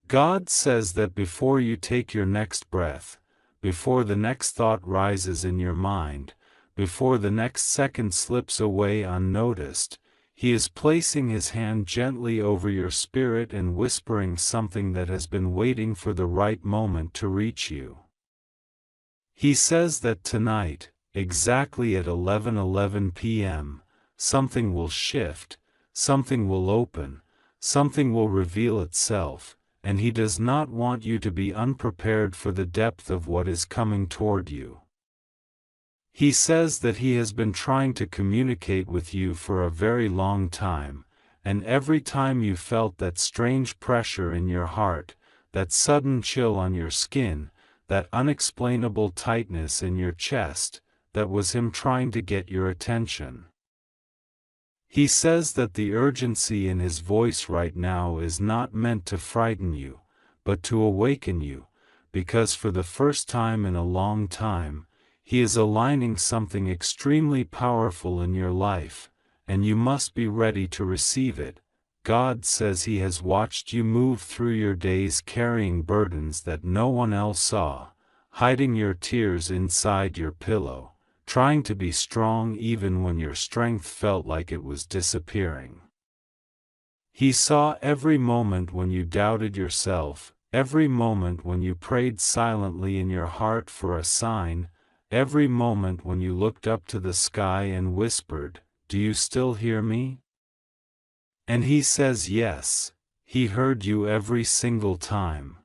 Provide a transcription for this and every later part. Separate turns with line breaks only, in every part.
God says that before you take your next breath, before the next thought rises in your mind, before the next second slips away unnoticed, He is placing His hand gently over your spirit and whispering something that has been waiting for the right moment to reach you. He says that tonight, exactly at 11:11 p.m., something will shift, something will open, something will reveal itself, and He does not want you to be unprepared for the depth of what is coming toward you. He says that He has been trying to communicate with you for a very long time, and every time you felt that strange pressure in your heart, that sudden chill on your skin, that unexplainable tightness in your chest, that was Him trying to get your attention. He says that the urgency in His voice right now is not meant to frighten you, but to awaken you, because for the first time in a long time, He is aligning something extremely powerful in your life, and you must be ready to receive it. God says He has watched you move through your days carrying burdens that no one else saw, hiding your tears inside your pillow, trying to be strong even when your strength felt like it was disappearing. He saw every moment when you doubted yourself, every moment when you prayed silently in your heart for a sign, every moment when you looked up to the sky and whispered, "Do you still hear me?" And He says yes, He heard you every single time.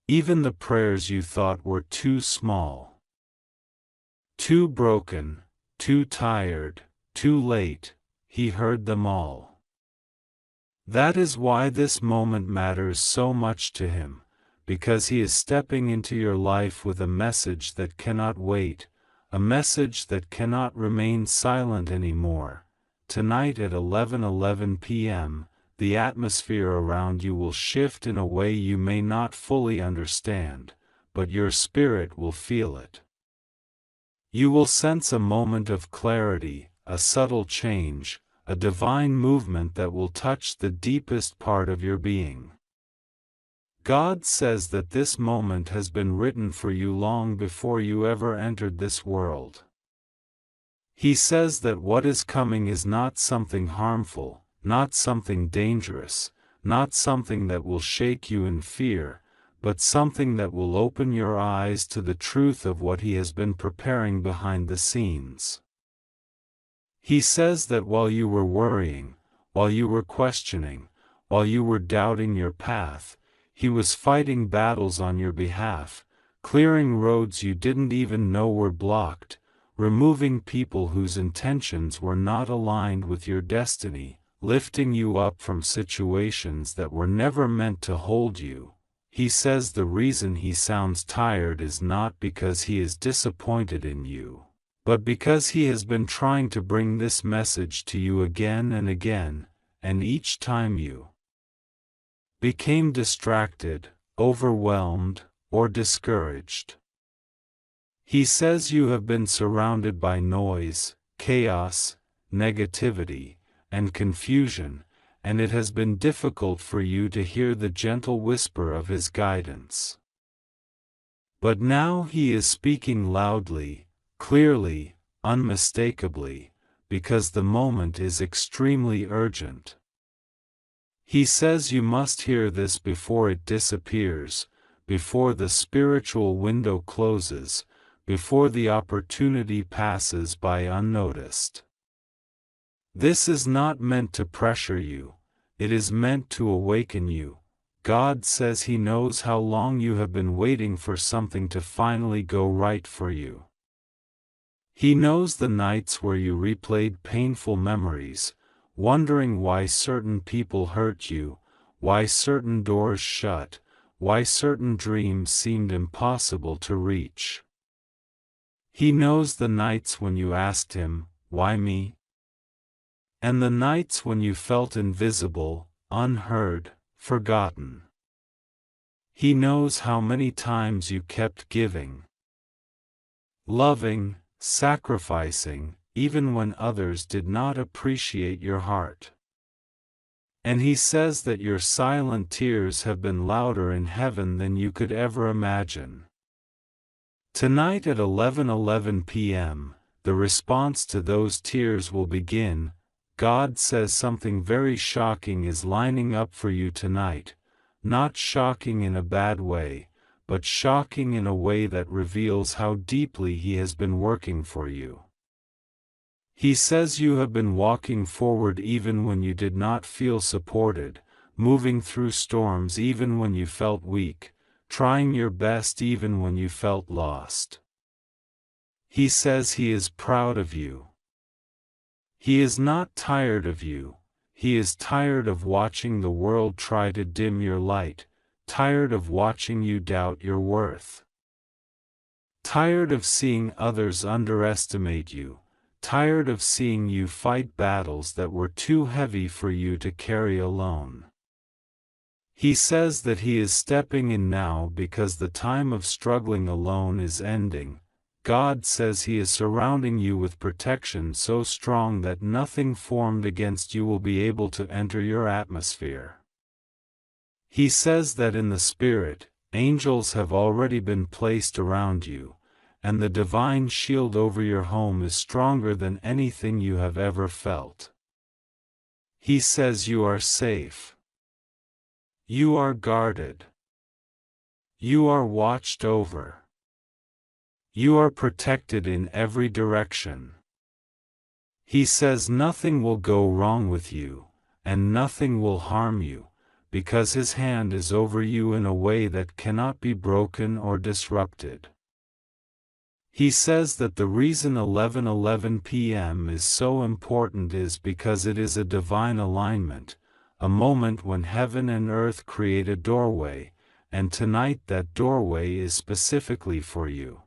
Even the prayers you thought were too small, too broken, too tired, too late, He heard them all. That is why this moment matters so much to Him, because He is stepping into your life with a message that cannot wait, a message that cannot remain silent anymore. Tonight at 11:11 p.m., the atmosphere around you will shift in a way you may not fully understand, but your spirit will feel it. You will sense a moment of clarity, a subtle change, a divine movement that will touch the deepest part of your being. God says that this moment has been written for you long before you ever entered this world. He says that what is coming is not something harmful, not something dangerous, not something that will shake you in fear, but something that will open your eyes to the truth of what He has been preparing behind the scenes. He says that while you were worrying, while you were questioning, while you were doubting your path, He was fighting battles on your behalf, clearing roads you didn't even know were blocked, removing people whose intentions were not aligned with your destiny, lifting you up from situations that were never meant to hold you. He says the reason He sounds tired is not because He is disappointed in you, but because He has been trying to bring this message to you again and again, and each time you became distracted, overwhelmed, or discouraged. He says you have been surrounded by noise, chaos, negativity, and confusion, and it has been difficult for you to hear the gentle whisper of His guidance. But now He is speaking loudly, clearly, unmistakably, because the moment is extremely urgent. He says you must hear this before it disappears, before the spiritual window closes, before the opportunity passes by unnoticed. This is not meant to pressure you, it is meant to awaken you. God says He knows how long you have been waiting for something to finally go right for you. He knows the nights where you replayed painful memories, wondering why certain people hurt you, why certain doors shut, why certain dreams seemed impossible to reach. He knows the nights when you asked Him, "Why me?" And the nights when you felt invisible, unheard, forgotten. He knows how many times you kept giving, loving, sacrificing, even when others did not appreciate your heart. And he says that your silent tears have been louder in heaven than you could ever imagine. Tonight at 11:11 p.m., the response to those tears will begin. God says something very shocking is lining up for you tonight, not shocking in a bad way, but shocking in a way that reveals how deeply He has been working for you. He says you have been walking forward even when you did not feel supported, moving through storms even when you felt weak, trying your best even when you felt lost. He says He is proud of you. He is not tired of you. He is tired of watching the world try to dim your light, tired of watching you doubt your worth. Tired of seeing others underestimate you, tired of seeing you fight battles that were too heavy for you to carry alone. He says that He is stepping in now because the time of struggling alone is ending. God says He is surrounding you with protection so strong that nothing formed against you will be able to enter your atmosphere. He says that in the Spirit, angels have already been placed around you, and the divine shield over your home is stronger than anything you have ever felt. He says you are safe. You are guarded. You are watched over. You are protected in every direction. He says nothing will go wrong with you, and nothing will harm you, because His hand is over you in a way that cannot be broken or disrupted. He says that the reason 11:11 p.m. is so important is because it is a divine alignment, a moment when heaven and earth create a doorway, and tonight that doorway is specifically for you.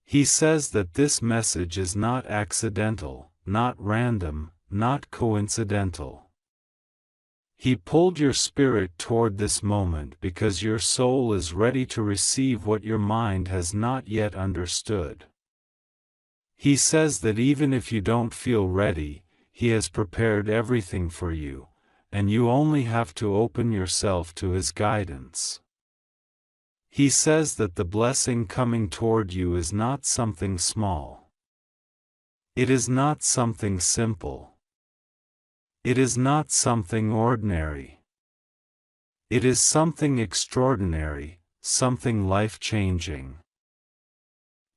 He says that this message is not accidental, not random, not coincidental. He pulled your spirit toward this moment because your soul is ready to receive what your mind has not yet understood. He says that even if you don't feel ready, He has prepared everything for you, and you only have to open yourself to His guidance. He says that the blessing coming toward you is not something small. It is not something simple. It is not something ordinary. It is something extraordinary, something life-changing.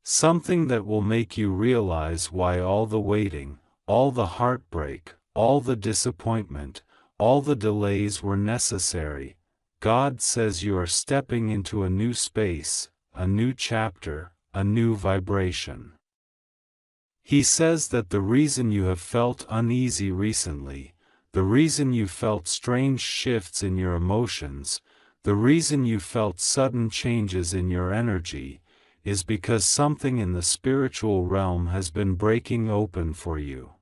Something that will make you realize why all the waiting, all the heartbreak, all the disappointment, all the delays were necessary. God says you are stepping into a new space, a new chapter, a new vibration. He says that the reason you have felt uneasy recently, the reason you felt strange shifts in your emotions, the reason you felt sudden changes in your energy, is because something in the spiritual realm has been breaking open for you.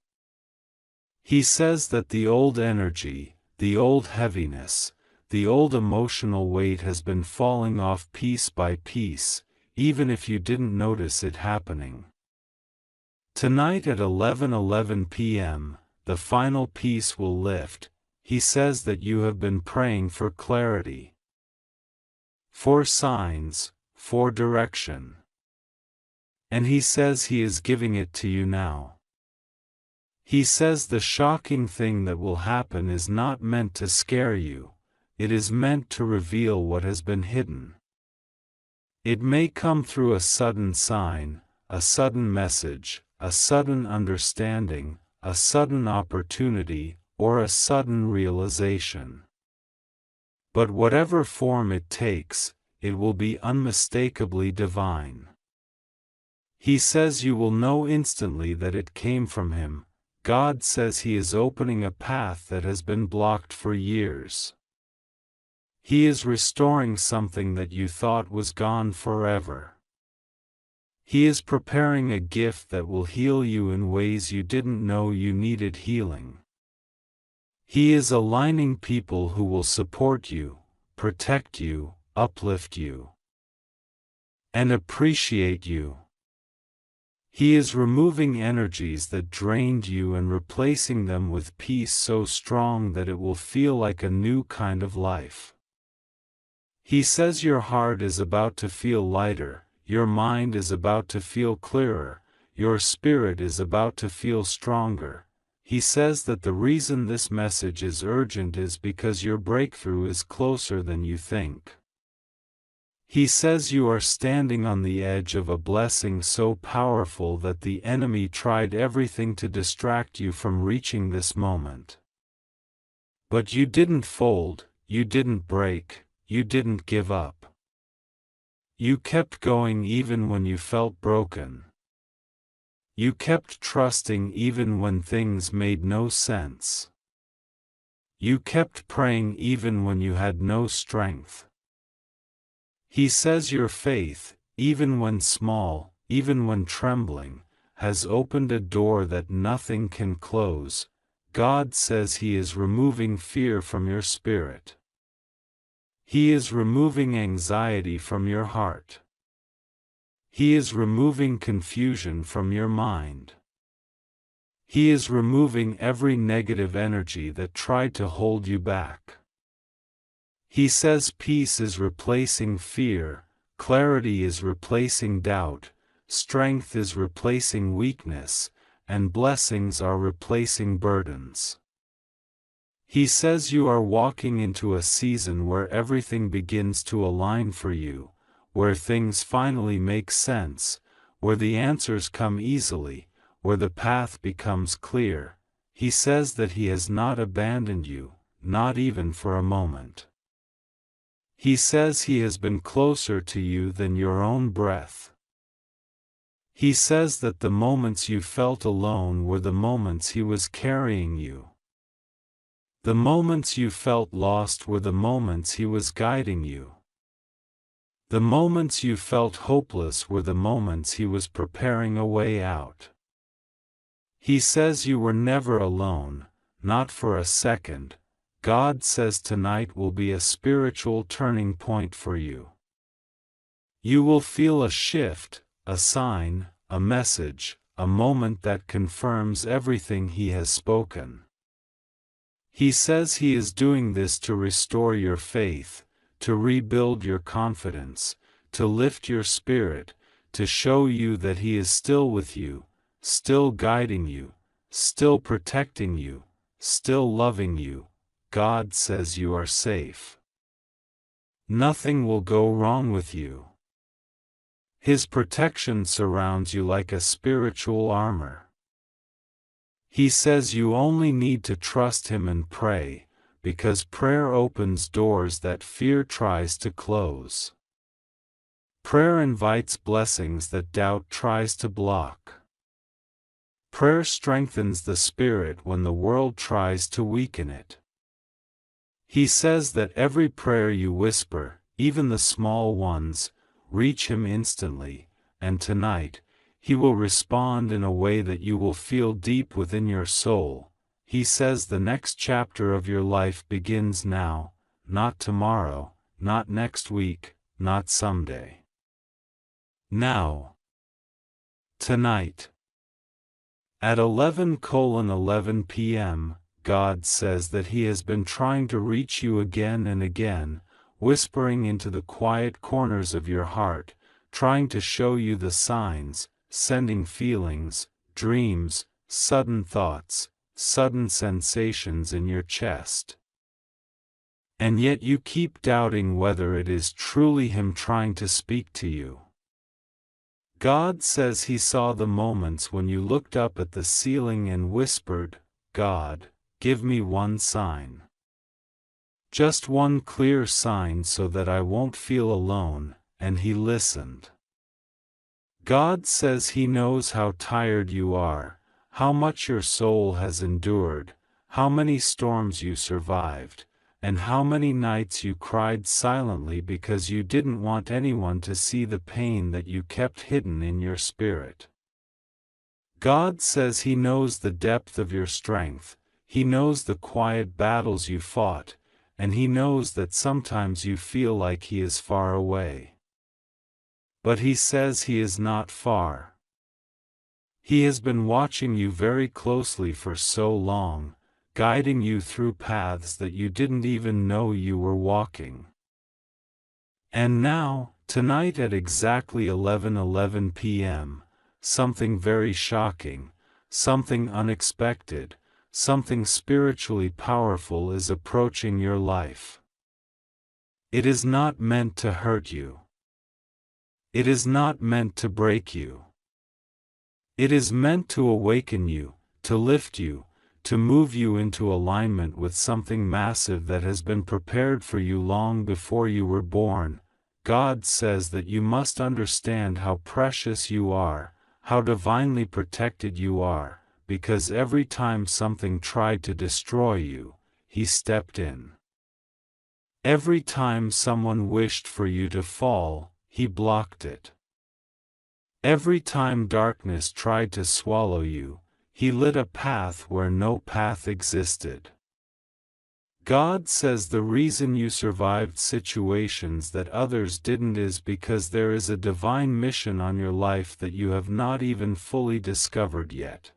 He says that the old energy, the old heaviness, the old emotional weight has been falling off piece by piece, even if you didn't notice it happening. Tonight at 11:11 p.m., the final piece will lift. He says that you have been praying for clarity, for signs, for direction. And He says He is giving it to you now. He says the shocking thing that will happen is not meant to scare you. It is meant to reveal what has been hidden. It may come through a sudden sign, a sudden message, a sudden understanding, a sudden opportunity, or a sudden realization. But whatever form it takes, it will be unmistakably divine. He says you will know instantly that it came from Him. God says He is opening a path that has been blocked for years. He is restoring something that you thought was gone forever. He is preparing a gift that will heal you in ways you didn't know you needed healing. He is aligning people who will support you, protect you, uplift you, and appreciate you. He is removing energies that drained you and replacing them with peace so strong that it will feel like a new kind of life. He says your heart is about to feel lighter, your mind is about to feel clearer, your spirit is about to feel stronger. He says that the reason this message is urgent is because your breakthrough is closer than you think. He says you are standing on the edge of a blessing so powerful that the enemy tried everything to distract you from reaching this moment. But you didn't fold, you didn't break, you didn't give up. You kept going even when you felt broken. You kept trusting even when things made no sense. You kept praying even when you had no strength. He says your faith, even when small, even when trembling, has opened a door that nothing can close. God says He is removing fear from your spirit. He is removing anxiety from your heart. He is removing confusion from your mind. He is removing every negative energy that tried to hold you back. He says peace is replacing fear, clarity is replacing doubt, strength is replacing weakness, and blessings are replacing burdens. He says you are walking into a season where everything begins to align for you, where things finally make sense, where the answers come easily, where the path becomes clear. He says that He has not abandoned you, not even for a moment. He says He has been closer to you than your own breath. He says that the moments you felt alone were the moments He was carrying you. The moments you felt lost were the moments He was guiding you. The moments you felt hopeless were the moments He was preparing a way out. He says you were never alone, not for a second. God says tonight will be a spiritual turning point for you. You will feel a shift, a sign, a message, a moment that confirms everything He has spoken. He says He is doing this to restore your faith, to rebuild your confidence, to lift your spirit, to show you that He is still with you, still guiding you, still protecting you, still loving you. God says you are safe. Nothing will go wrong with you. His protection surrounds you like a spiritual armor. He says you only need to trust Him and pray, because prayer opens doors that fear tries to close. Prayer invites blessings that doubt tries to block. Prayer strengthens the spirit when the world tries to weaken it. He says that every prayer you whisper, even the small ones, reach Him instantly, and tonight, He will respond in a way that you will feel deep within your soul. He says the next chapter of your life begins now, not tomorrow, not next week, not someday. Now. Tonight. At 11:11 p.m., God says that He has been trying to reach you again and again, whispering into the quiet corners of your heart, trying to show you the signs, sending feelings, dreams, sudden thoughts, sudden sensations in your chest. And yet you keep doubting whether it is truly Him trying to speak to you. God says He saw the moments when you looked up at the ceiling and whispered, "God, give me one sign. Just one clear sign so that I won't feel alone," and He listened. God says He knows how tired you are, how much your soul has endured, how many storms you survived, and how many nights you cried silently because you didn't want anyone to see the pain that you kept hidden in your spirit. God says He knows the depth of your strength, He knows the quiet battles you fought, and He knows that sometimes you feel like He is far away. But He says He is not far. He has been watching you very closely for so long, guiding you through paths that you didn't even know you were walking. And now, tonight at exactly 11:11 p.m., something very shocking, something unexpected, something spiritually powerful is approaching your life. It is not meant to hurt you. It is not meant to break you. It is meant to awaken you, to lift you, to move you into alignment with something massive that has been prepared for you long before you were born. God says that you must understand how precious you are, how divinely protected you are, because every time something tried to destroy you, He stepped in. Every time someone wished for you to fall, He blocked it. Every time darkness tried to swallow you, He lit a path where no path existed. God says the reason you survived situations that others didn't is because there is a divine mission on your life that you have not even fully discovered yet.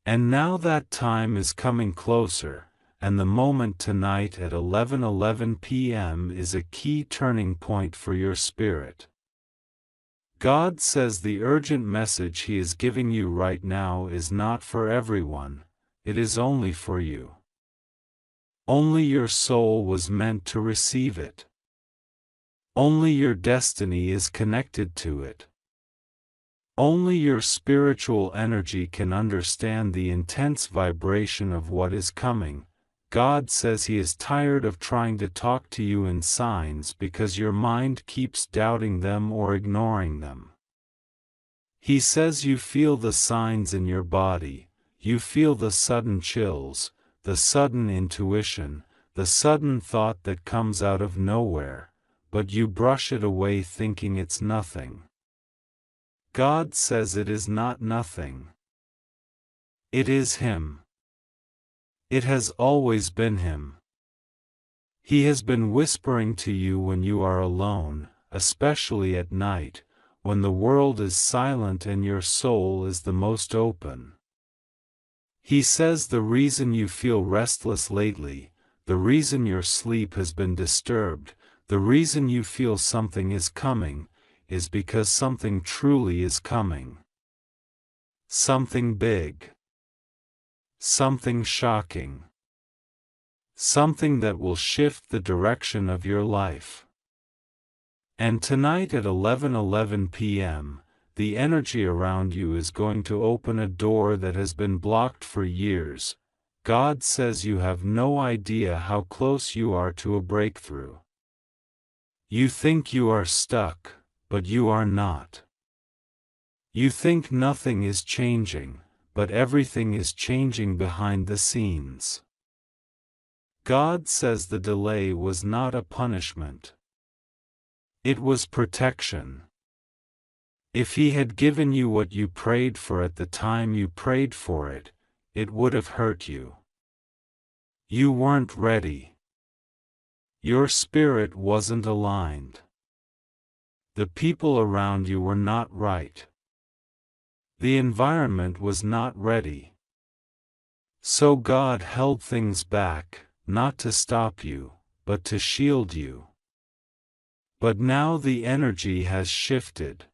And now that time is coming closer, and the moment tonight at 11:11 p.m. is a key turning point for your spirit. God says the urgent message He is giving you right now is not for everyone, it is only for you. Only your soul was meant to receive it. Only your destiny is connected to it. Only your spiritual energy can understand the intense vibration of what is coming. God says He is tired of trying to talk to you in signs because your mind keeps doubting them or ignoring them. He says you feel the signs in your body, you feel the sudden chills, the sudden intuition, the sudden thought that comes out of nowhere, but you brush it away thinking it's nothing. God says it is not nothing. It is Him. It has always been Him. He has been whispering to you when you are alone, especially at night, when the world is silent and your soul is the most open. He says the reason you feel restless lately, the reason your sleep has been disturbed, the reason you feel something is coming, is because something truly is coming. Something big. Something shocking. Something that will shift the direction of your life. And tonight at 11:11 p.m., the energy around you is going to open a door that has been blocked for years. God says you have no idea how close you are to a breakthrough. You think you are stuck, but you are not. You think nothing is changing, but everything is changing behind the scenes. God says the delay was not a punishment. It was protection. If He had given you what you prayed for at the time you prayed for it, it would have hurt you. You weren't ready. Your spirit wasn't aligned. The people around you were not right. The environment was not ready. So God held things back, not to stop you, but to shield you. But now the energy has shifted.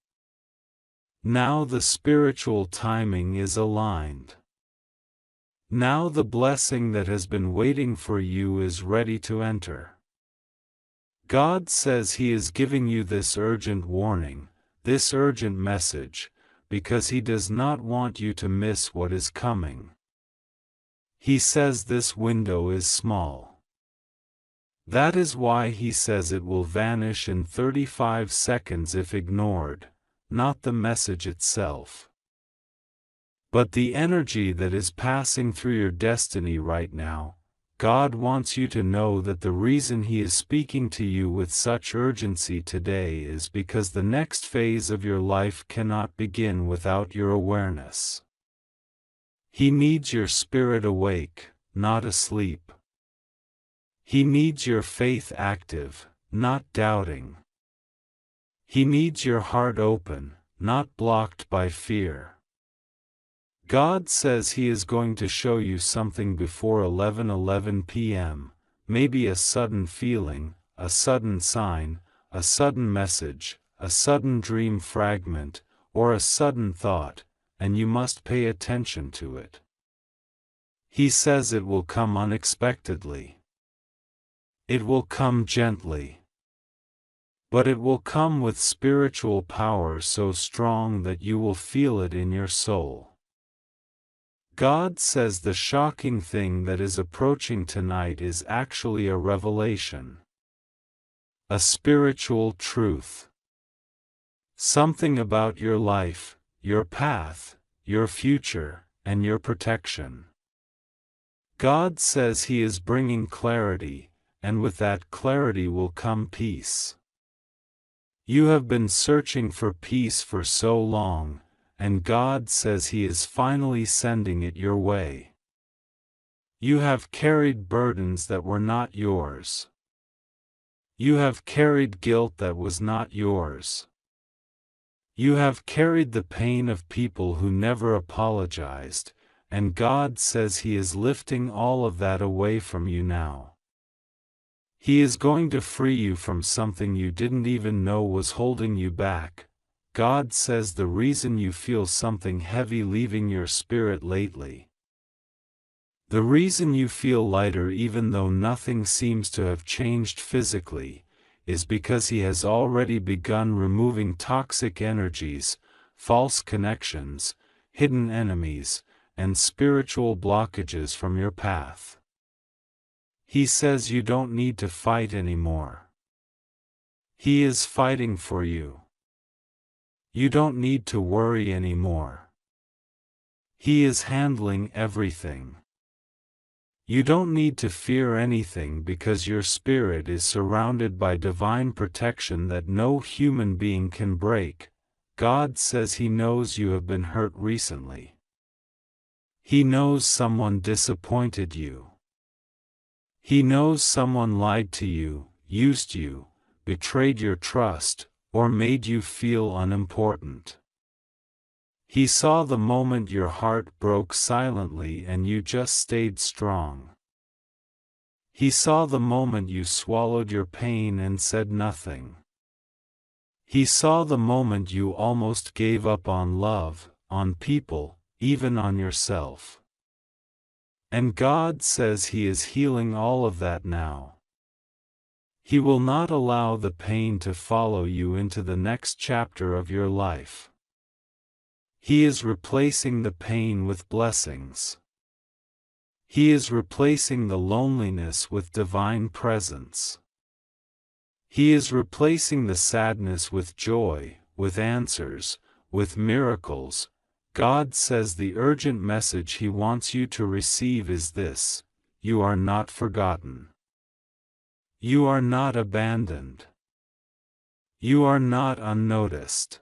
Now the spiritual timing is aligned. Now the blessing that has been waiting for you is ready to enter. God says He is giving you this urgent warning, this urgent message, because He does not want you to miss what is coming. He says this window is small. That is why He says it will vanish in 35 seconds if ignored, not the message itself, but the energy that is passing through your destiny right now. God wants you to know that the reason He is speaking to you with such urgency today is because the next phase of your life cannot begin without your awareness. He needs your spirit awake, not asleep. He needs your faith active, not doubting. He needs your heart open, not blocked by fear. God says He is going to show you something before 11:11 p.m., maybe a sudden feeling, a sudden sign, a sudden message, a sudden dream fragment, or a sudden thought, and you must pay attention to it. He says it will come unexpectedly. It will come gently. But it will come with spiritual power so strong that you will feel it in your soul. God says the shocking thing that is approaching tonight is actually a revelation. A spiritual truth. Something about your life, your path, your future, and your protection. God says He is bringing clarity, and with that clarity will come peace. You have been searching for peace for so long, and God says He is finally sending it your way. You have carried burdens that were not yours. You have carried guilt that was not yours. You have carried the pain of people who never apologized, and God says He is lifting all of that away from you now. He is going to free you from something you didn't even know was holding you back. God says the reason you feel something heavy leaving your spirit lately, the reason you feel lighter even though nothing seems to have changed physically, is because He has already begun removing toxic energies, false connections, hidden enemies, and spiritual blockages from your path. He says you don't need to fight anymore. He is fighting for you. You don't need to worry anymore. He is handling everything. You don't need to fear anything because your spirit is surrounded by divine protection that no human being can break. God says He knows you have been hurt recently. He knows someone disappointed you. He knows someone lied to you, used you, betrayed your trust, or made you feel unimportant. He saw the moment your heart broke silently and you just stayed strong. He saw the moment you swallowed your pain and said nothing. He saw the moment you almost gave up on love, on people, even on yourself. And God says He is healing all of that now. He will not allow the pain to follow you into the next chapter of your life. He is replacing the pain with blessings. He is replacing the loneliness with divine presence. He is replacing the sadness with joy, with answers, with miracles. God says the urgent message He wants you to receive is this: you are not forgotten. You are not abandoned. You are not unnoticed.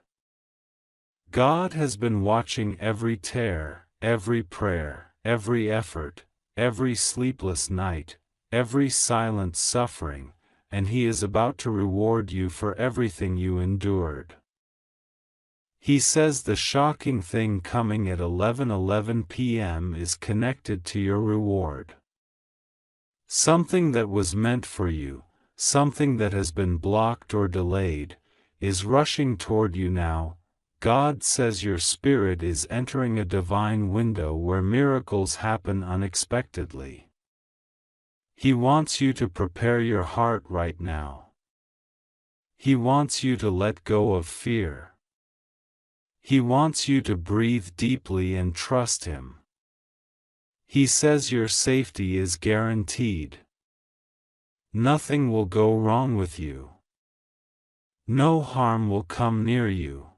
God has been watching every tear, every prayer, every effort, every sleepless night, every silent suffering, and He is about to reward you for everything you endured. He says the shocking thing coming at 11:11 p.m. is connected to your reward. Something that was meant for you, something that has been blocked or delayed, is rushing toward you now. God says your spirit is entering a divine window where miracles happen unexpectedly. He wants you to prepare your heart right now. He wants you to let go of fear. He wants you to breathe deeply and trust Him. He says your safety is guaranteed. Nothing will go wrong with you. No harm will come near you.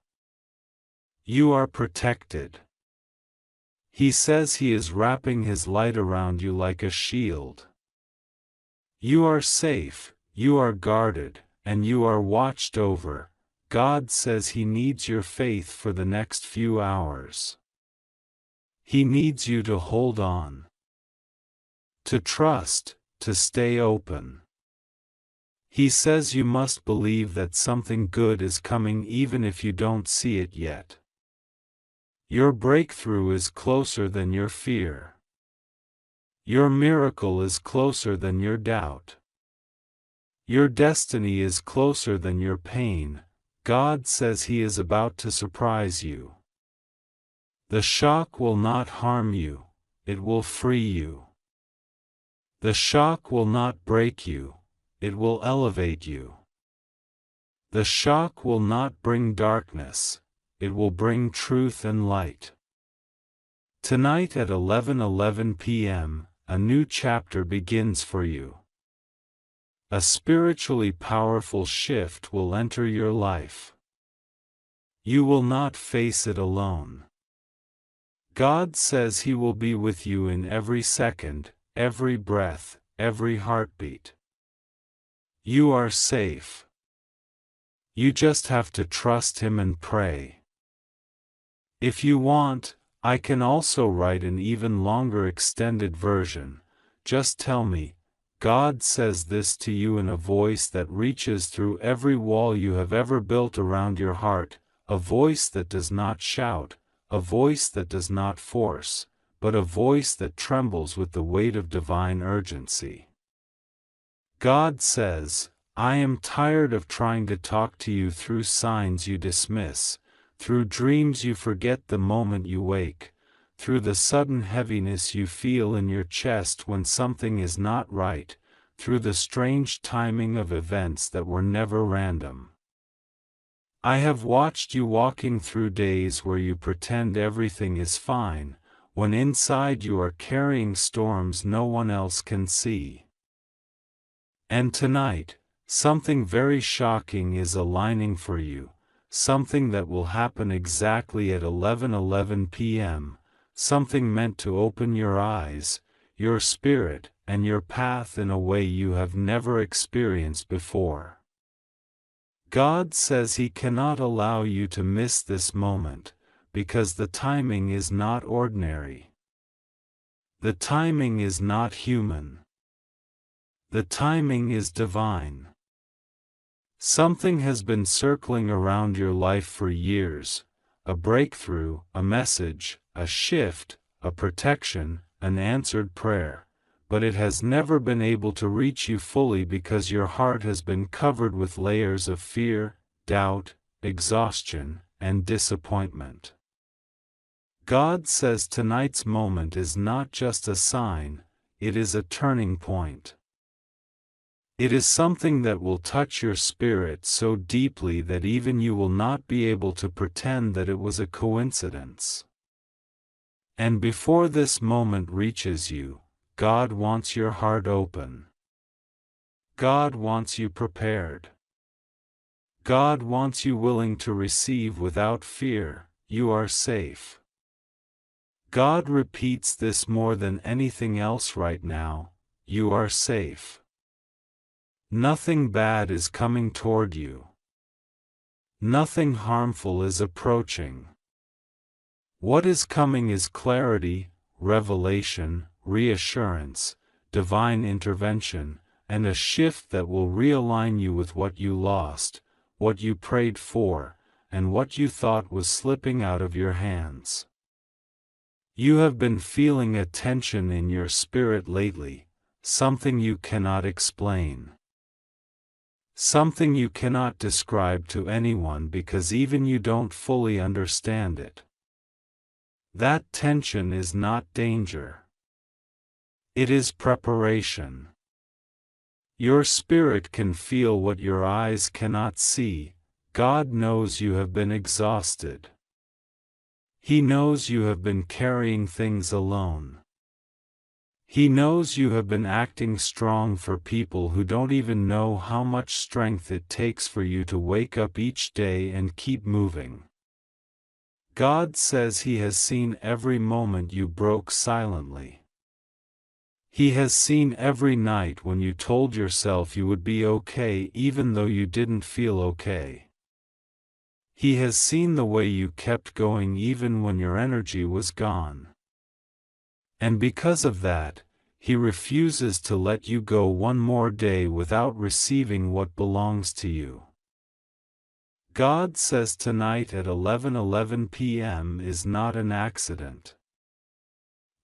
You are protected. He says He is wrapping His light around you like a shield. You are safe, you are guarded, and you are watched over. God says He needs your faith for the next few hours. He needs you to hold on, to trust, to stay open. He says you must believe that something good is coming even if you don't see it yet. Your breakthrough is closer than your fear. Your miracle is closer than your doubt. Your destiny is closer than your pain. God says He is about to surprise you. The shock will not harm you, it will free you. The shock will not break you, it will elevate you. The shock will not bring darkness, it will bring truth and light. Tonight at 11:11 p.m., a new chapter begins for you. A spiritually powerful shift will enter your life. You will not face it alone. God says He will be with you in every second, every breath, every heartbeat. You are safe. You just have to trust Him and pray. If you want, I can also write an even longer extended version. Just tell me, God says this to you in a voice that reaches through every wall you have ever built around your heart, a voice that does not shout, a voice that does not force, but a voice that trembles with the weight of divine urgency. God says, I am tired of trying to talk to you through signs you dismiss, through dreams you forget the moment you wake, through the sudden heaviness you feel in your chest when something is not right, through the strange timing of events that were never random. I have watched you walking through days where you pretend everything is fine, when inside you are carrying storms no one else can see. And tonight, something very shocking is aligning for you, something that will happen exactly at 11:11 p.m., something meant to open your eyes, your spirit, and your path in a way you have never experienced before. God says He cannot allow you to miss this moment, because the timing is not ordinary. The timing is not human. The timing is divine. Something has been circling around your life for years, a breakthrough, a message, a shift, a protection, an answered prayer, but it has never been able to reach you fully because your heart has been covered with layers of fear, doubt, exhaustion, and disappointment. God says tonight's moment is not just a sign, it is a turning point. It is something that will touch your spirit so deeply that even you will not be able to pretend that it was a coincidence. And before this moment reaches you, God wants your heart open. God wants you prepared. God wants you willing to receive without fear. You are safe. God repeats this more than anything else right now. You are safe. Nothing bad is coming toward you. Nothing harmful is approaching. What is coming is clarity, revelation, reassurance, divine intervention, and a shift that will realign you with what you lost, what you prayed for, and what you thought was slipping out of your hands. You have been feeling a tension in your spirit lately, something you cannot explain. Something you cannot describe to anyone because even you don't fully understand it. That tension is not danger. It is preparation. Your spirit can feel what your eyes cannot see. God knows you have been exhausted. He knows you have been carrying things alone. He knows you have been acting strong for people who don't even know how much strength it takes for you to wake up each day and keep moving. God says He has seen every moment you broke silently. He has seen every night when you told yourself you would be okay even though you didn't feel okay. He has seen the way you kept going even when your energy was gone. And because of that, He refuses to let you go one more day without receiving what belongs to you. God says tonight at 11:11 p.m. is not an accident.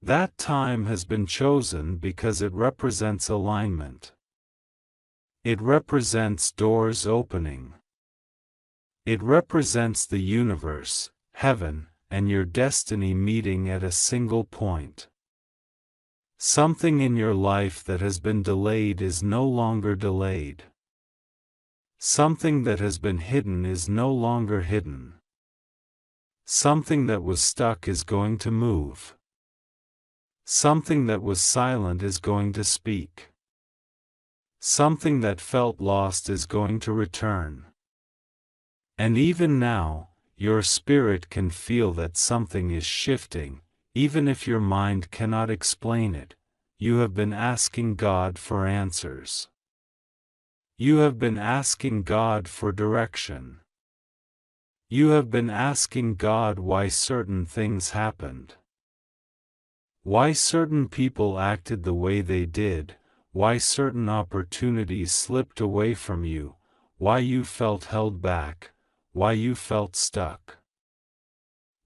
That time has been chosen because it represents alignment. It represents doors opening. It represents the universe, heaven, and your destiny meeting at a single point. Something in your life that has been delayed is no longer delayed. Something that has been hidden is no longer hidden. Something that was stuck is going to move. Something that was silent is going to speak. Something that felt lost is going to return. And even now, your spirit can feel that something is shifting, even if your mind cannot explain it. You have been asking God for answers. You have been asking God for direction. You have been asking God why certain things happened. Why certain people acted the way they did, why certain opportunities slipped away from you, why you felt held back, why you felt stuck.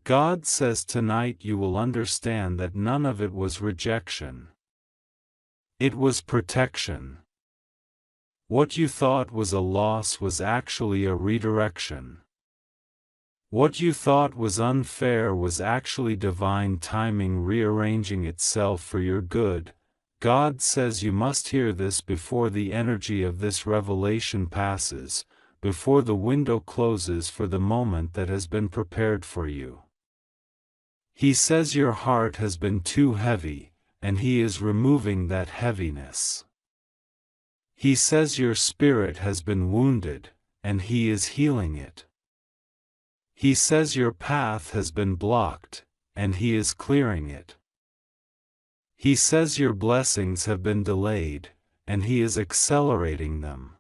God says tonight you will understand that none of it was rejection. It was protection. What you thought was a loss was actually a redirection. What you thought was unfair was actually divine timing rearranging itself for your good. God says you must hear this before the energy of this revelation passes, before the window closes for the moment that has been prepared for you. He says your heart has been too heavy, and He is removing that heaviness. He says your spirit has been wounded, and He is healing it. He says your path has been blocked, and He is clearing it. He says your blessings have been delayed, and He is accelerating them.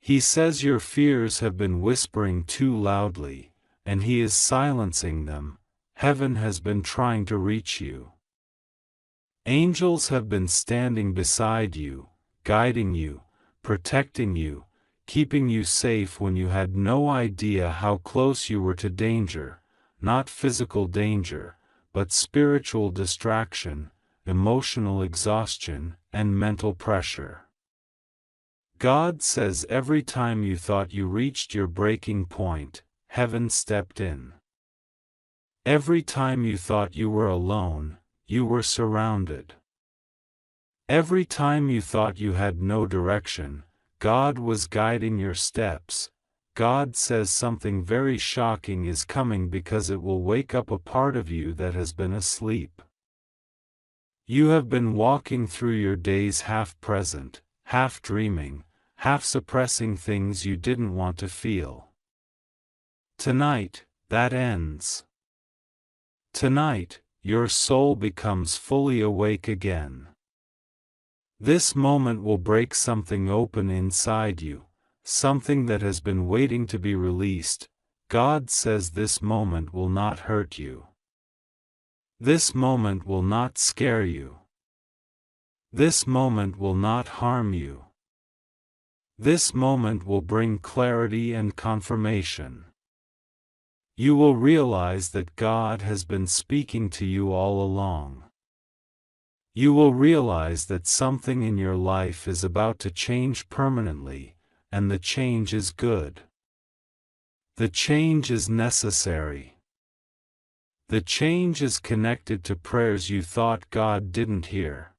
He says your fears have been whispering too loudly, and He is silencing them. Heaven has been trying to reach you. Angels have been standing beside you, guiding you, protecting you, keeping you safe when you had no idea how close you were to danger, not physical danger, but spiritual distraction, emotional exhaustion, and mental pressure. God says every time you thought you reached your breaking point, heaven stepped in. Every time you thought you were alone, you were surrounded. Every time you thought you had no direction, God was guiding your steps. God says something very shocking is coming because it will wake up a part of you that has been asleep. You have been walking through your days half present, half dreaming, half suppressing things you didn't want to feel. Tonight, that ends. Tonight, your soul becomes fully awake again. This moment will break something open inside you, something that has been waiting to be released. God says this moment will not hurt you. This moment will not scare you. This moment will not harm you. This moment will bring clarity and confirmation. You will realize that God has been speaking to you all along. You will realize that something in your life is about to change permanently, and the change is good. The change is necessary. The change is connected to prayers you thought God didn't hear,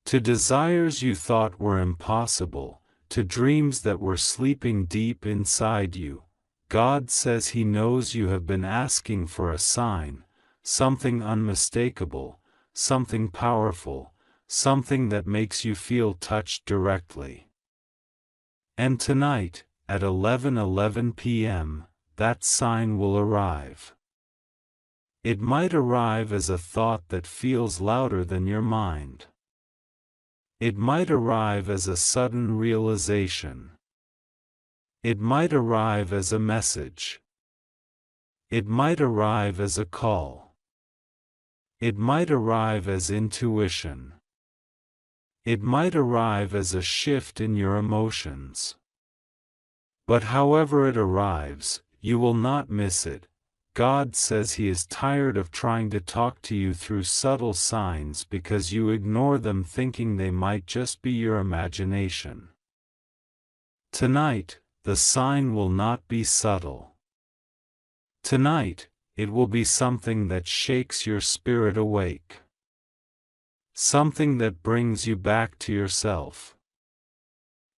to desires you thought were impossible, to dreams that were sleeping deep inside you. God says He knows you have been asking for a sign, something unmistakable, something powerful, something that makes you feel touched directly. And tonight, at 11:11 p.m., that sign will arrive. It might arrive as a thought that feels louder than your mind. It might arrive as a sudden realization. It might arrive as a message. It might arrive as a call. It might arrive as intuition. It might arrive as a shift in your emotions. But however it arrives, you will not miss it. God says He is tired of trying to talk to you through subtle signs because you ignore them thinking they might just be your imagination. Tonight, the sign will not be subtle. Tonight, it will be something that shakes your spirit awake. Something that brings you back to yourself.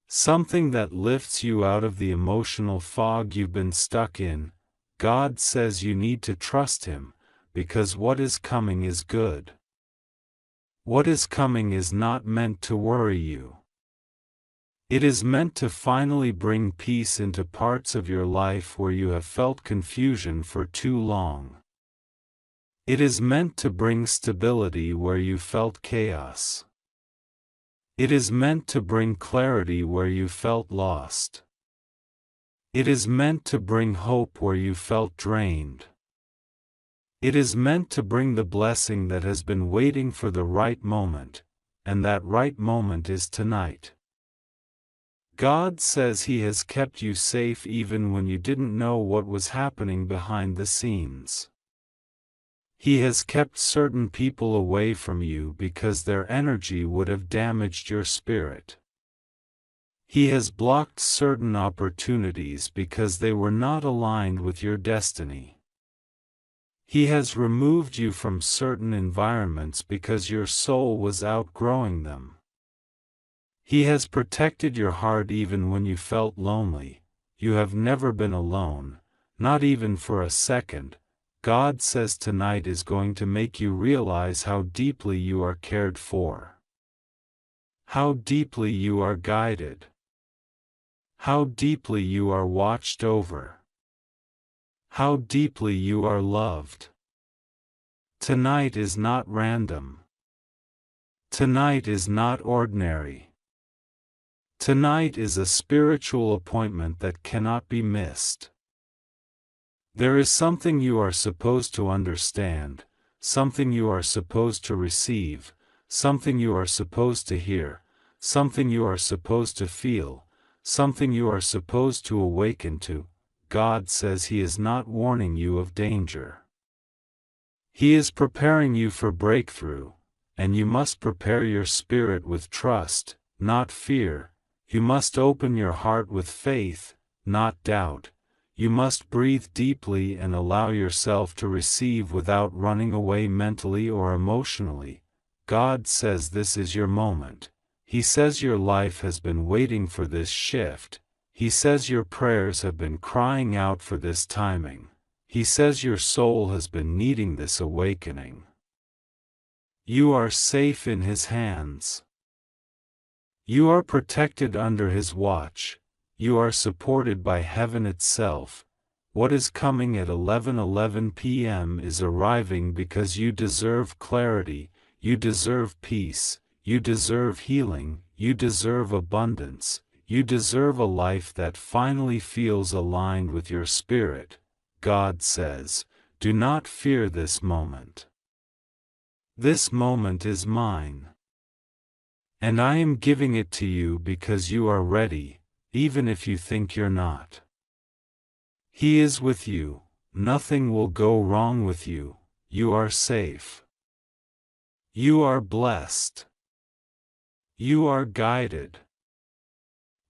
Something that lifts you out of the emotional fog you've been stuck in. God says you need to trust Him, because what is coming is good. What is coming is not meant to worry you. It is meant to finally bring peace into parts of your life where you have felt confusion for too long. It is meant to bring stability where you felt chaos. It is meant to bring clarity where you felt lost. It is meant to bring hope where you felt drained. It is meant to bring the blessing that has been waiting for the right moment, and that right moment is tonight. God says He has kept you safe even when you didn't know what was happening behind the scenes. He has kept certain people away from you because their energy would have damaged your spirit. He has blocked certain opportunities because they were not aligned with your destiny. He has removed you from certain environments because your soul was outgrowing them. He has protected your heart even when you felt lonely. You have never been alone, not even for a second. God says tonight is going to make you realize how deeply you are cared for. How deeply you are guided. How deeply you are watched over. How deeply you are loved. Tonight is not random. Tonight is not ordinary. Tonight is a spiritual appointment that cannot be missed. There is something you are supposed to understand, something you are supposed to receive, something you are supposed to hear, something you are supposed to feel, something you are supposed to awaken to. God says He is not warning you of danger. He is preparing you for breakthrough, and you must prepare your spirit with trust, not fear. You must open your heart with faith, not doubt. You must breathe deeply and allow yourself to receive without running away mentally or emotionally. God says this is your moment. He says your life has been waiting for this shift. He says your prayers have been crying out for this timing. He says your soul has been needing this awakening. You are safe in His hands. You are protected under His watch. You are supported by heaven itself. What is coming at 11:11 p.m. is arriving because you deserve clarity, you deserve peace, you deserve healing, you deserve abundance, you deserve a life that finally feels aligned with your spirit. God says, do not fear this moment. This moment is mine. And I am giving it to you because you are ready, even if you think you're not. He is with you, nothing will go wrong with you, you are safe. You are blessed. You are guided.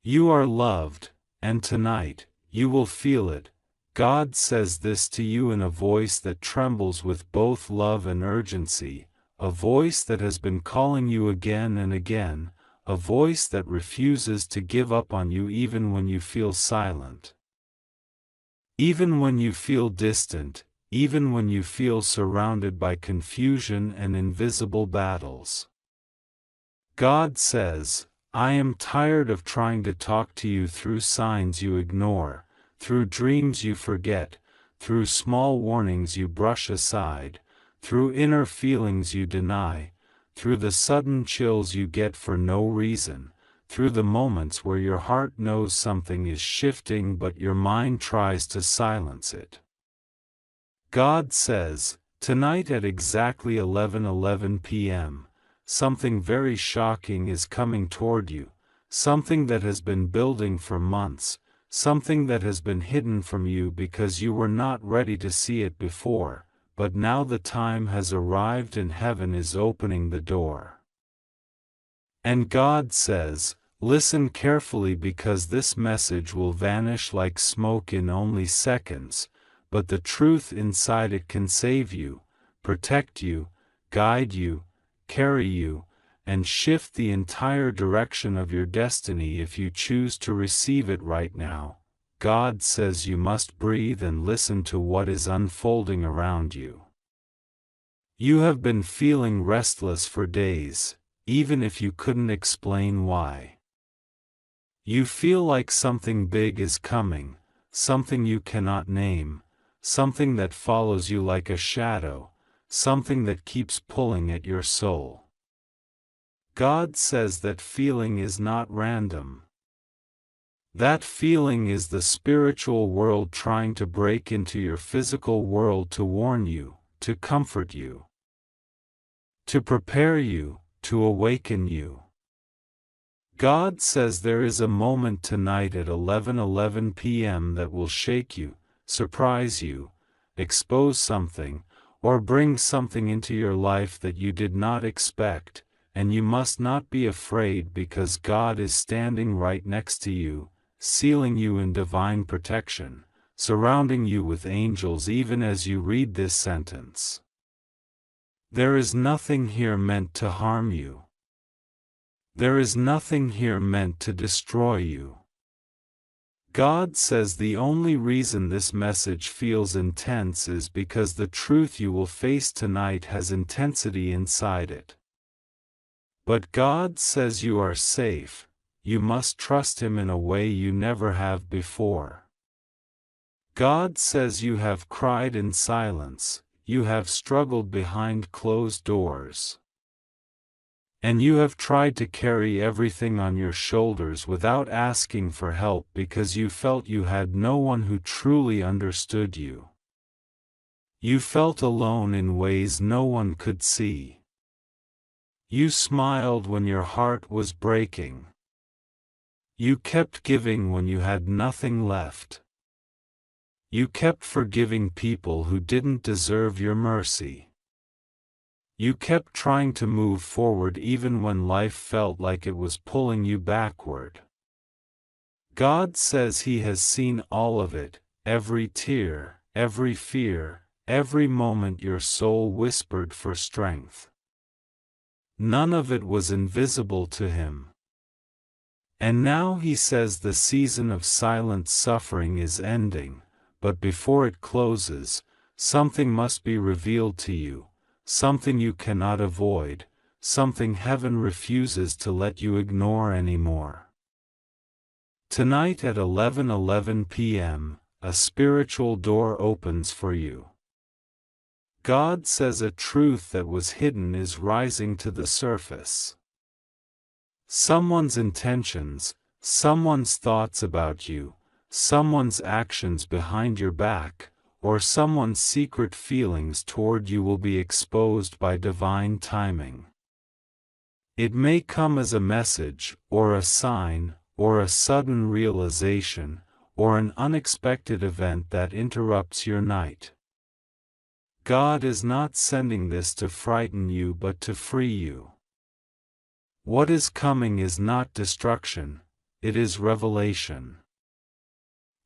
You are loved, and tonight, you will feel it. God says this to you in a voice that trembles with both love and urgency, a voice that has been calling you again and again, a voice that refuses to give up on you even when you feel silent. Even when you feel distant, even when you feel surrounded by confusion and invisible battles. God says, I am tired of trying to talk to you through signs you ignore, through dreams you forget, through small warnings you brush aside, through inner feelings you deny, through the sudden chills you get for no reason, through the moments where your heart knows something is shifting but your mind tries to silence it. God says, tonight at exactly 11:11 p.m., something very shocking is coming toward you, something that has been building for months, something that has been hidden from you because you were not ready to see it before, but now the time has arrived and heaven is opening the door. And God says, listen carefully because this message will vanish like smoke in only seconds, but the truth inside it can save you, protect you, guide you, carry you, and shift the entire direction of your destiny if you choose to receive it right now. God says you must breathe and listen to what is unfolding around you. You have been feeling restless for days, even if you couldn't explain why. You feel like something big is coming, something you cannot name, something that follows you like a shadow, something that keeps pulling at your soul. God says that feeling is not random. That feeling is the spiritual world trying to break into your physical world to warn you, to comfort you, to prepare you, to awaken you. God says there is a moment tonight at 11:11 p.m. that will shake you, surprise you, expose something, or bring something into your life that you did not expect, and you must not be afraid because God is standing right next to you, sealing you in divine protection, surrounding you with angels even as you read this sentence. There is nothing here meant to harm you. There is nothing here meant to destroy you. God says the only reason this message feels intense is because the truth you will face tonight has intensity inside it. But God says you are safe, you must trust Him in a way you never have before. God says you have cried in silence, you have struggled behind closed doors. And you have tried to carry everything on your shoulders without asking for help because you felt you had no one who truly understood you. You felt alone in ways no one could see. You smiled when your heart was breaking. You kept giving when you had nothing left. You kept forgiving people who didn't deserve your mercy. You kept trying to move forward even when life felt like it was pulling you backward. God says He has seen all of it, every tear, every fear, every moment your soul whispered for strength. None of it was invisible to Him. And now He says the season of silent suffering is ending, but before it closes, something must be revealed to you. Something you cannot avoid, something heaven refuses to let you ignore anymore. Tonight at 11:11 p.m., a spiritual door opens for you. God says a truth that was hidden is rising to the surface. Someone's intentions, someone's thoughts about you, someone's actions behind your back, or someone's secret feelings toward you will be exposed by divine timing. It may come as a message, or a sign, or a sudden realization, or an unexpected event that interrupts your night. God is not sending this to frighten you but to free you. What is coming is not destruction, it is revelation.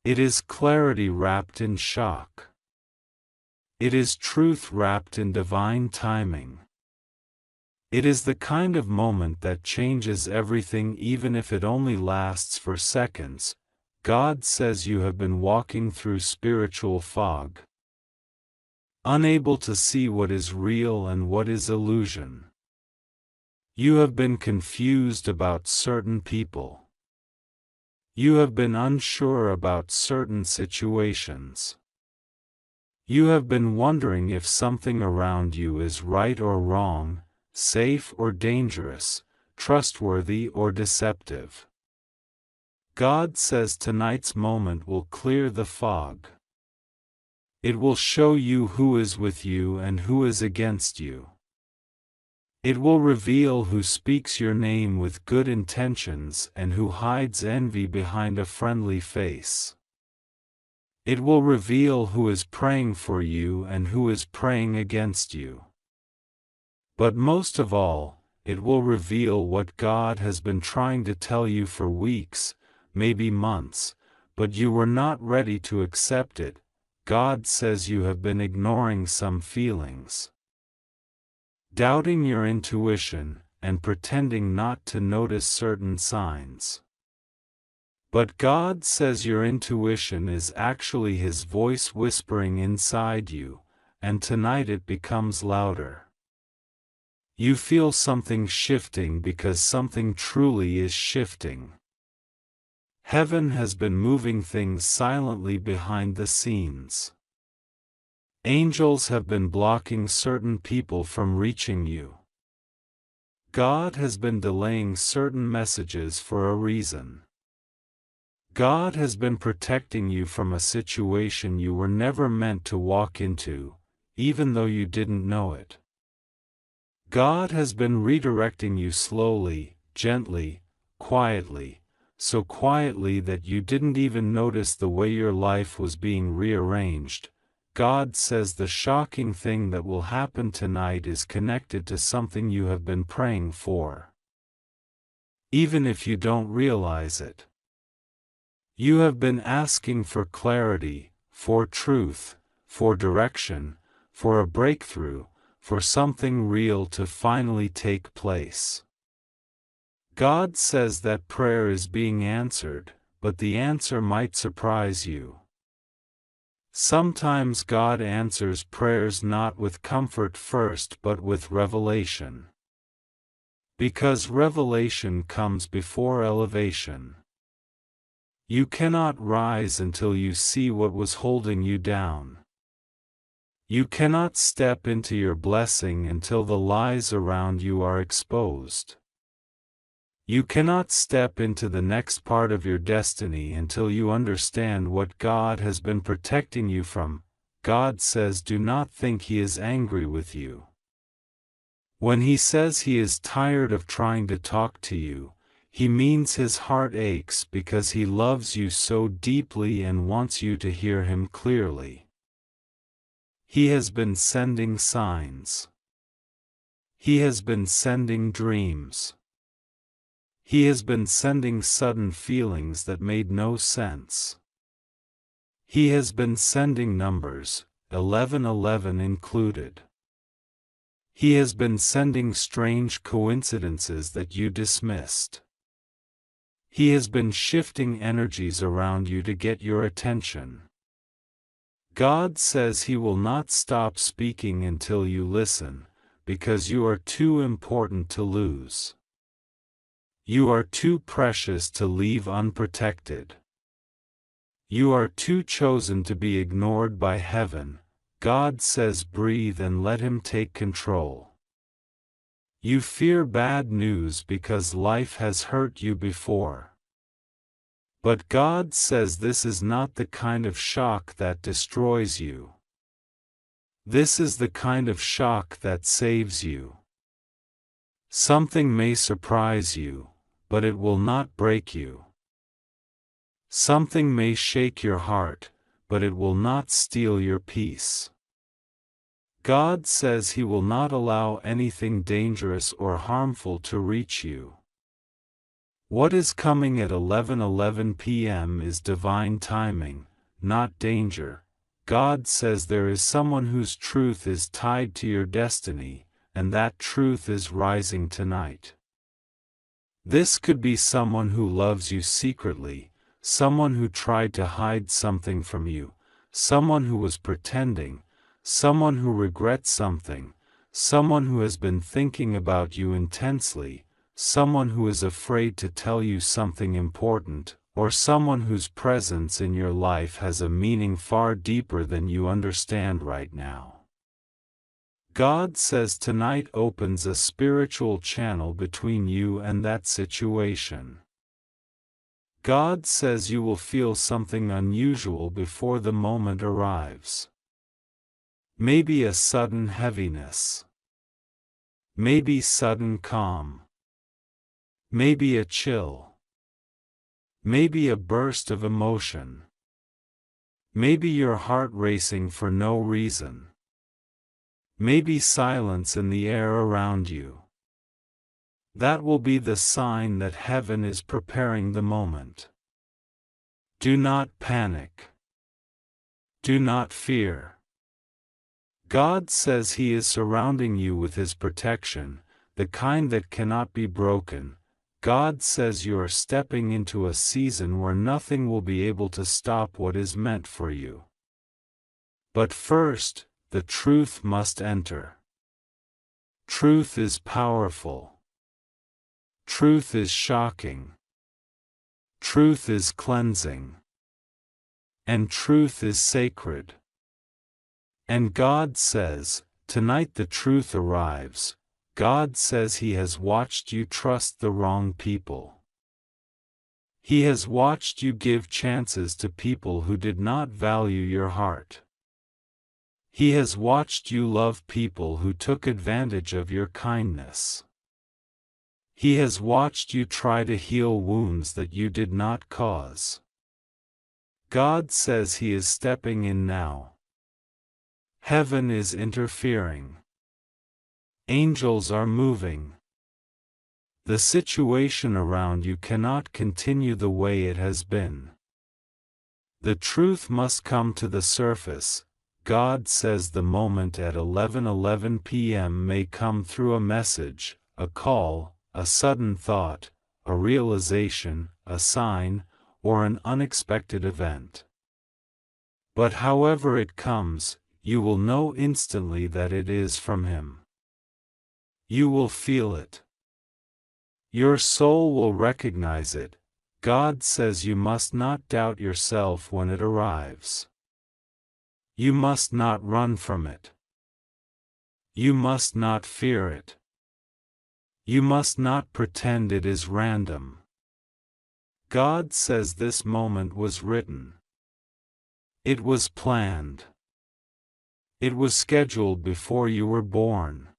It is clarity wrapped in shock. It is truth wrapped in divine timing. It is the kind of moment that changes everything even if it only lasts for seconds. God says you have been walking through spiritual fog, unable to see what is real and what is illusion. You have been confused about certain people. You have been unsure about certain situations. You have been wondering if something around you is right or wrong, safe or dangerous, trustworthy or deceptive. God says tonight's moment will clear the fog. It will show you who is with you and who is against you. It will reveal who speaks your name with good intentions and who hides envy behind a friendly face. It will reveal who is praying for you and who is praying against you. But most of all, it will reveal what God has been trying to tell you for weeks, maybe months, but you were not ready to accept it. God says you have been ignoring some feelings, doubting your intuition, and pretending not to notice certain signs. But God says your intuition is actually His voice whispering inside you, and tonight it becomes louder. You feel something shifting because something truly is shifting. Heaven has been moving things silently behind the scenes. Angels have been blocking certain people from reaching you. God has been delaying certain messages for a reason. God has been protecting you from a situation you were never meant to walk into, even though you didn't know it. God has been redirecting you slowly, gently, quietly, so quietly that you didn't even notice the way your life was being rearranged. God says the shocking thing that will happen tonight is connected to something you have been praying for, even if you don't realize it. You have been asking for clarity, for truth, for direction, for a breakthrough, for something real to finally take place. God says that prayer is being answered, but the answer might surprise you. Sometimes God answers prayers not with comfort first but with revelation. Because revelation comes before elevation. You cannot rise until you see what was holding you down. You cannot step into your blessing until the lies around you are exposed. You cannot step into the next part of your destiny until you understand what God has been protecting you from. God says do not think He is angry with you. When He says He is tired of trying to talk to you, He means His heart aches because He loves you so deeply and wants you to hear Him clearly. He has been sending signs. He has been sending dreams. He has been sending sudden feelings that made no sense. He has been sending numbers, 1111 included. He has been sending strange coincidences that you dismissed. He has been shifting energies around you to get your attention. God says He will not stop speaking until you listen, because you are too important to lose. You are too precious to leave unprotected. You are too chosen to be ignored by heaven. God says breathe and let Him take control. You fear bad news because life has hurt you before. But God says this is not the kind of shock that destroys you. This is the kind of shock that saves you. Something may surprise you, but it will not break you. Something may shake your heart, but it will not steal your peace. God says He will not allow anything dangerous or harmful to reach you. What is coming at 11:11 p.m. is divine timing, not danger. God says there is someone whose truth is tied to your destiny, and that truth is rising tonight. This could be someone who loves you secretly, someone who tried to hide something from you, someone who was pretending, someone who regrets something, someone who has been thinking about you intensely, someone who is afraid to tell you something important, or someone whose presence in your life has a meaning far deeper than you understand right now. God says tonight opens a spiritual channel between you and that situation. God says you will feel something unusual before the moment arrives. Maybe a sudden heaviness. Maybe sudden calm. Maybe a chill. Maybe a burst of emotion. Maybe your heart racing for no reason. Maybe silence in the air around you. That will be the sign that heaven is preparing the moment. Do not panic. Do not fear. God says He is surrounding you with His protection, the kind that cannot be broken. God says you are stepping into a season where nothing will be able to stop what is meant for you. But first, the truth must enter. Truth is powerful. Truth is shocking. Truth is cleansing. And truth is sacred. And God says, tonight the truth arrives. God says He has watched you trust the wrong people. He has watched you give chances to people who did not value your heart. He has watched you love people who took advantage of your kindness. He has watched you try to heal wounds that you did not cause. God says He is stepping in now. Heaven is interfering. Angels are moving. The situation around you cannot continue the way it has been. The truth must come to the surface. God says the moment at 11:11 p.m. may come through a message, a call, a sudden thought, a realization, a sign, or an unexpected event. But however it comes, you will know instantly that it is from Him. You will feel it. Your soul will recognize it. God says you must not doubt yourself when it arrives. You must not run from it. You must not fear it. You must not pretend it is random. God says this moment was written. It was planned. It was scheduled before you were born.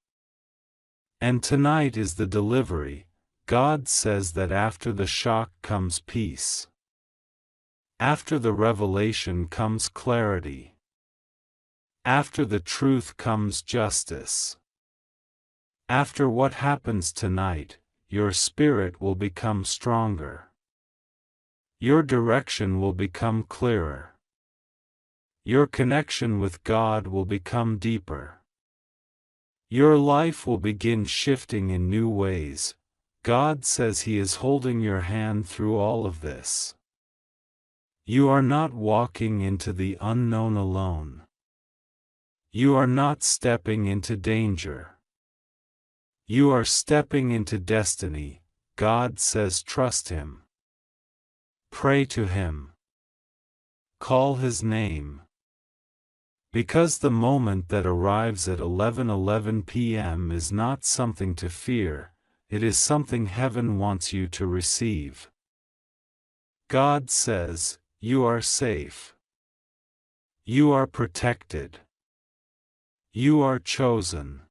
And tonight is the delivery. God says that after the shock comes peace. After the revelation comes clarity. After the truth comes justice. After what happens tonight, your spirit will become stronger. Your direction will become clearer. Your connection with God will become deeper. Your life will begin shifting in new ways. God says He is holding your hand through all of this. You are not walking into the unknown alone. You are not stepping into danger. You are stepping into destiny. God says trust Him. Pray to Him. Call His name. Because the moment that arrives at 11:11 p.m. is not something to fear, it is something heaven wants you to receive. God says, you are safe. You are protected. You are chosen.